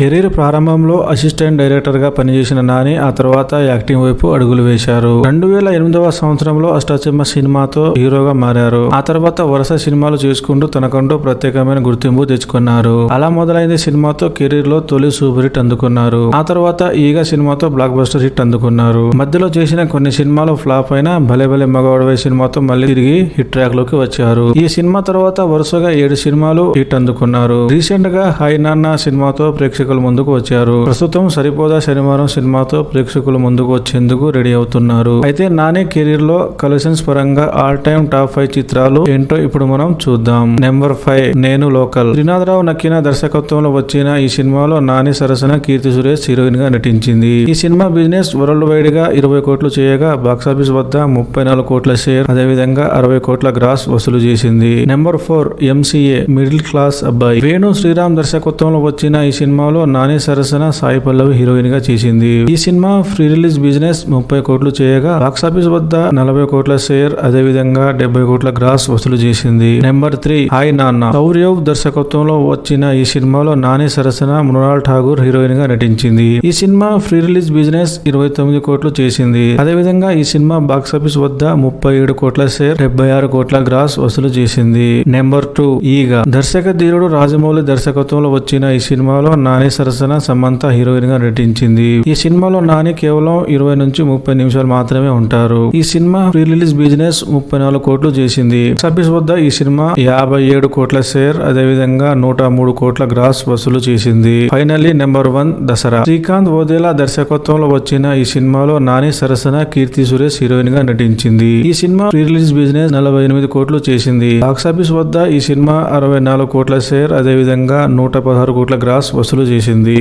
Career ప్రారంభంలో assistant director గా పనిచేసిన నాని ఆ తర్వాత యాక్టింగ్ వైపు అడుగులు వేశారు. 2008వ సంవత్సరంలో అష్టాచెమ్మ సినిమాతో హీరోగా మారారు. ఆ తర్వాత వరుస సినిమాలు చేసుకుంటూ తనకంటూ ప్రత్యేకమైన గుర్తింపు తెచ్చుకున్నారు. అలా మొదలైంది సినిమాతో కెరీర్ లో తొలి సూపర్ హిట్ అందుకున్నారు. ఆ తర్వాత ఈగ సినిమాతో బ్లాక్ బస్టర్ హిట్ అందుకున్నారు. మధ్యలో చేసిన కొన్ని సినిమాలు ఫ్లాప్ అయినా భలే భలే మగవాడవే సినిమాతో మళ్ళీ తిరిగి హిట్ ట్రాక్ లోకి వచ్చారు. ఈ సినిమా తర్వాత వరుసగా 7 సినిమాలు హిట్ అందుకున్నారు. రీసెంట్ గా హాయ్ నాన్న సినిమాతో ప్రేక్షకుల ముందుకు వచ్చారు. ప్రస్తుతం సరిపోదా శనివారం సినిమాతో ప్రేక్షకుల ముందుకు వచ్చేందుకు రెడీ అవుతున్నారు. అయితే నాని కెరీర్ లో కలెక్షన్స్ పరంగా ఆల్ టైమ్ టాప్ 5 చిత్రాలు ఏంటో ఇప్పుడు మనం చూద్దాం. నెంబర్ 5 నేను లోకల్. శ్రీనాథరావు నక్కిన దర్శకత్వంలో వచ్చిన ఈ సినిమాలో నాని సరసన కీర్తి సురేష్ హీరోయిన్ గా నటించింది. ఈ సినిమా బిజినెస్ వరల్డ్ వైడ్ గా 20 కోట్లు చేయగా బాక్సాఫీస్ వద్ద 34 కోట్ల షేర్, అదేవిధంగా 60 కోట్ల గ్రాస్ వసూలు చేసింది. నెంబర్ 4 ఎంసీఏ మిడిల్ క్లాస్ అబ్బాయి. వేణు శ్రీరామ్ దర్శకత్వంలో వచ్చిన ఈ సినిమాలో నాని సరసన సాయి పల్లవి హీరోయిన్ గా చేసింది. ఈ సినిమా ప్రీ రిలీజ్ బిజినెస్ 30 కోట్లు చేయగా బాక్సాఫీస్ వద్ద 40 కోట్ల షేర్, అదేవిధంగా 70 కోట్ల గ్రాస్ వసూలు చేసింది. నెంబర్ 3 హాయ్ నాన్న. సౌర్యవ్ దర్శకత్వంలో వచ్చిన ఈ సినిమాలో నాని సరసన మృణాల్ ఠాగూర్ హీరోయిన్ గా నటించింది. ఈ సినిమా ప్రీ రిలీజ్ బిజినెస్ 29 కోట్లు చేసింది. అదేవిధంగా ఈ సినిమా బాక్సాఫీస్ వద్ద 37 కోట్ల షేర్, 76 కోట్ల గ్రాస్ వసూలు చేసింది. నెంబర్ 2 ఈగ. దర్శక ధీరుడు రాజమౌళి దర్శకత్వంలో వచ్చిన ఈ సినిమాలో నాని సరసన సమంత హీరోయిన్ గా నటించింది. ఈ సినిమాలో నాని కేవలం 20 నుంచి 30 నిమిషాలు మాత్రమే ఉంటారు. ఈ సినిమా ప్రీ రిలీజ్ బిజినెస్ 34 కోట్లు చేసింది. బాక్సాఫీస్ వద్ద ఈ సినిమా 57 కోట్ల షేర్, అదేవిధంగా 103 కోట్ల గ్రాస్ వసూలు చేసింది. Finally number 1 Dasara. శ్రీకాంత్ ఓదేలా దర్శకత్వంలో వచ్చిన ఈ సినిమాలో నాని సరసన కీర్తి సురేష్ హీరోయిన్ గా నటించింది. ఈ సినిమా ప్రీ రిలీజ్ బిజినెస్ 48 కోట్లు చేసింది. బాక్సాఫీస్ వద్ద ఈ సినిమా 64 కోట్ల షేర్, అదేవిధంగా 116 కోట్ల గ్రాస్ వసూలు చేసింది.